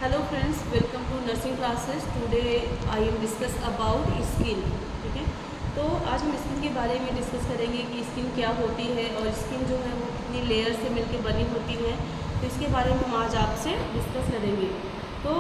Hello friends, welcome to nursing classes. Today I am discuss about skin. ठीक है, तो आज हम स्किन के बारे में डिस्कस करेंगे कि स्किन क्या होती है और स्किन जो है वो कितनी लेयर से मिलकर बनी होती है। तो इसके बारे में हम आज आपसे डिस्कस करेंगे। तो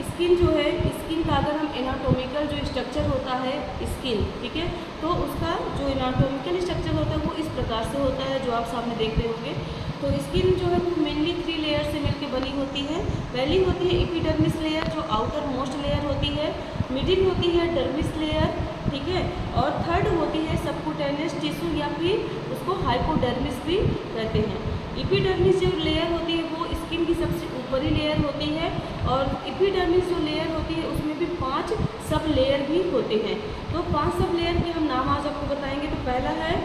स्किन जो है, स्किन का अगर हम एनाटॉमिकल जो स्ट्रक्चर होता है स्किन, ठीक है, तो उसका जो एनाटॉमिकल स्ट्रक्चर होता है वो इस प्रकार से होता है जो आप सामने देख रहे होंगे। तो स्किन जो है वो मेनली 3 लेयर से मिलकर बनी होती है। पहली होती है एपिडर्मिस लेयर जो आउटर मोस्ट लेयर होती है, मिडिल होती है डर्मिस लेयर, ठीक है, और थर्ड होती है सबक्यूटेनियस टिश्यू या फिर उसको हाइपोडर्मिस भी कहते हैं। एपिडर्मिस जो लेयर होती है वो स्किन की सबसे ऊपरी लेयर होती है और एपिडर्मिस जो लेयर होती है उसमें भी 5 सब लेयर भी होते हैं। तो 5 सब लेयर के हम नाम आज आपको बताएंगे। तो पहला है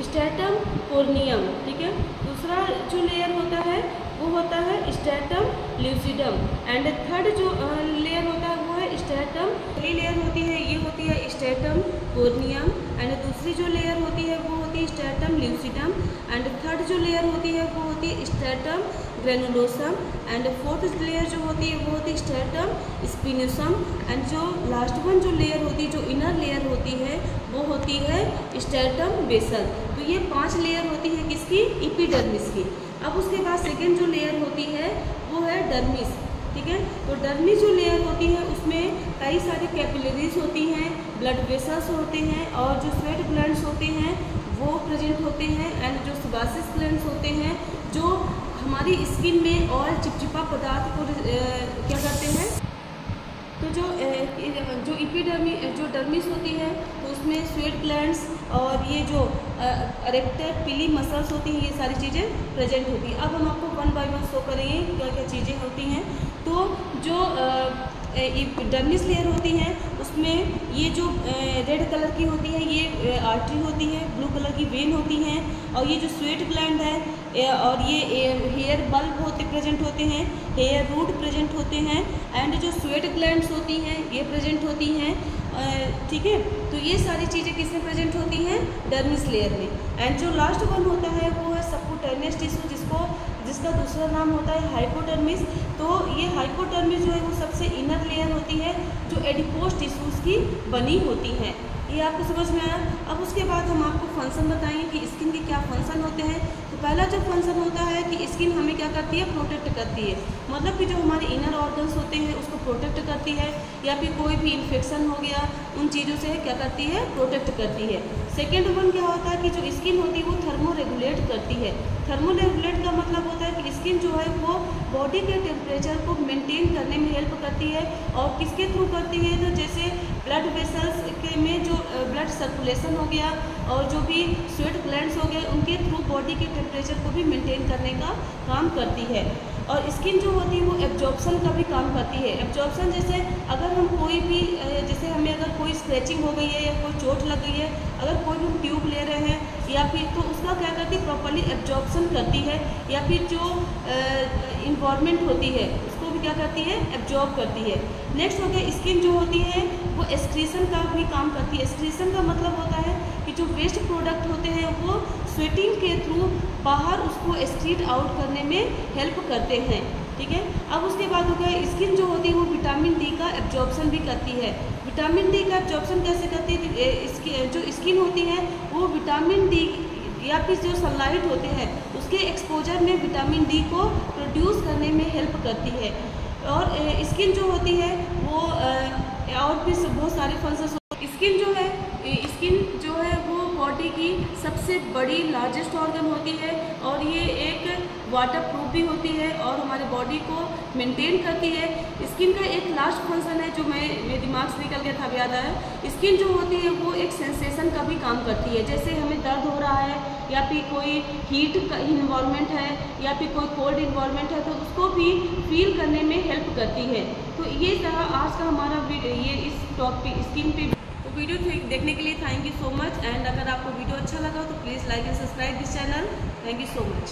स्ट्रैटम कोर्नियम, ठीक है। दूसरा जो लेयर होता है वो होता है स्ट्रैटम ल्यूसिडम एंड थर्ड जो लेयर होता है वो है स्ट्रैटम। पहली लेयर होती है ये होती है स्ट्रैटम कोर्नियम एंड दूसरी जो लेयर होती है वो होती है स्ट्रैटम ल्यूसिडम एंड थर्ड जो लेयर होती है वो होती है stratum granulosum and fourth layer जो होती है वो होती है स्ट्रैटम स्पिनोसम एंड जो लास्ट वन जो लेयर होती है, जो इनर लेयर होती है वो होती है स्ट्रैटम बेसल। तो ये 5 लेयर होती है किसकी? एपिडर्मिस की। अब उसके बाद सेकेंड जो लेयर होती है वो है डर्मिस, ठीक है। तो डर्मिस जो लेयर होती है उसमें कई सारी कैपिलरीज होती हैं, ब्लड वेसल्स होते हैं और जो स्वेट ग्लैंड्स होते हैं वो प्रेजेंट होते हैं एंड जो सेबासिस ग्लैंड्स होते हैं जो हमारी स्किन में ऑयल चिपचिपा पदार्थ को क्या करते हैं। तो जो डर्मिस होती है तो उसमें स्वेट ग्लैंड्स और ये जो अरेक्टर पीली मसल्स होती हैं, ये सारी चीज़ें प्रेजेंट होती हैं। अब हम आपको 1 बाय 1 शो करेंगे क्या क्या चीज़ें होती हैं। तो जो डर्मिस लेयर होती है उसमें ये जो रेड कलर की होती है ये आर्टरी होती है, ब्लू कलर की वेन होती हैं और ये जो स्वेट ग्लैंड है और ये हेयर बल्ब प्रेजेंट होते हैं, हेयर रूट प्रेजेंट होते हैं एंड जो स्वेट ग्लैंड्स होती हैं ये प्रेजेंट होती हैं, ठीक है। तो ये सारी चीज़ें किसमें प्रेजेंट होती हैं? डर्मिस लेयर में। एंड जो लास्ट वन होता है वो है सबक्यूटेनियस टिश्यू जिसका दूसरा नाम होता है हाइपोडर्मिस। तो ये हाइपोडर्मिस जो है वो सबसे इनर लेयर होती है जो एडिपोज टिश्यूज़ की बनी होती है। ये आपको समझ में आया। अब उसके बाद हम आपको फंक्शन बताएंगे कि स्किन के क्या फंक्शन होते हैं। तो पहला जो फंक्शन होता है कि स्किन हमें क्या करती है? प्रोटेक्ट करती है, मतलब कि जो हमारे इनर ऑर्गन्स होते हैं उसको प्रोटेक्ट करती है या फिर कोई भी इन्फेक्शन हो गया उन चीज़ों से क्या करती है? प्रोटेक्ट करती है। सेकेंड वन क्या होता है कि जो स्किन होती है वो थर्मो रेगुलेट करती है। थर्मो रेगुलेट का मतलब होता है कि स्किन जो है वो बॉडी के टेम्परेचर को मेंटेन करने में हेल्प करती है और किसके थ्रू करती है? तो जैसे ब्लड वेसल्स के में जो ब्लड सर्कुलेशन हो गया और जो भी स्वेट ग्लैंड्स हो गए उनके थ्रू बॉडी के टेम्परेचर को भी मेंटेन करने का काम करती है। और स्किन जो होती है वो एब्जॉर्प्शन का भी काम करती है। एब्जॉर्प्शन जैसे अगर हम कोई भी जैसे हमें अगर कोई स्क्रैचिंग हो गई है या कोई चोट लग गई है, अगर कोई हम ट्यूब ले रहे हैं या फिर तो उसका क्या करती है? प्रॉपर्ली एब्जॉर्प्शन करती है या फिर जो इन्वायरमेंट होती है उसको भी क्या करती है? एब्जॉर्ब करती है। नेक्स्ट हो गया स्किन जो होती है वो एक्सक्रीशन का भी काम करती है। एक्सक्रीशन का मतलब होता है कि जो वेस्ट प्रोडक्ट होते हैं वो स्वेटिंग के थ्रू बाहर उसको एक्सक्रीट आउट करने में हेल्प करते हैं, ठीक है। अब उसके बाद हो गया स्किन जो होती है वो विटामिन डी का एब्जॉर्प्शन भी करती है। विटामिन डी का एब्जॉर्प्शन कैसे करती है? जो स्किन होती है वो विटामिन डी या फिर जो सनलाइट होते हैं उसके एक्सपोजर में विटामिन डी को प्रोड्यूस करने में हेल्प करती है। और स्किन जो होती है वो और भी बहुत सारे फंक्शंस। स्किन जो है वो बॉडी की सबसे बड़ी लार्जेस्ट ऑर्गन होती है और ये एक वाटर प्रूफ भी होती है और हमारे बॉडी को मेंटेन करती है। स्किन का एक लास्ट फंक्शन है जो मेरे दिमाग से निकल गया था, अब याद आया। स्किन जो होती है वो एक सेंसेशन का भी काम करती है। जैसे हमें दर्द हो रहा है या फिर कोई हीट का इन्वायरमेंट है या फिर कोई कोल्ड इन्वायरमेंट है तो उसको भी फील करने में हेल्प करती है। तो ये था आज का हमारा ये इस टॉपिक स्किन पे वीडियो देखने के लिए thank you so much. And अगर आपको वीडियो अच्छा लगा तो please like and subscribe this channel. Thank you so much.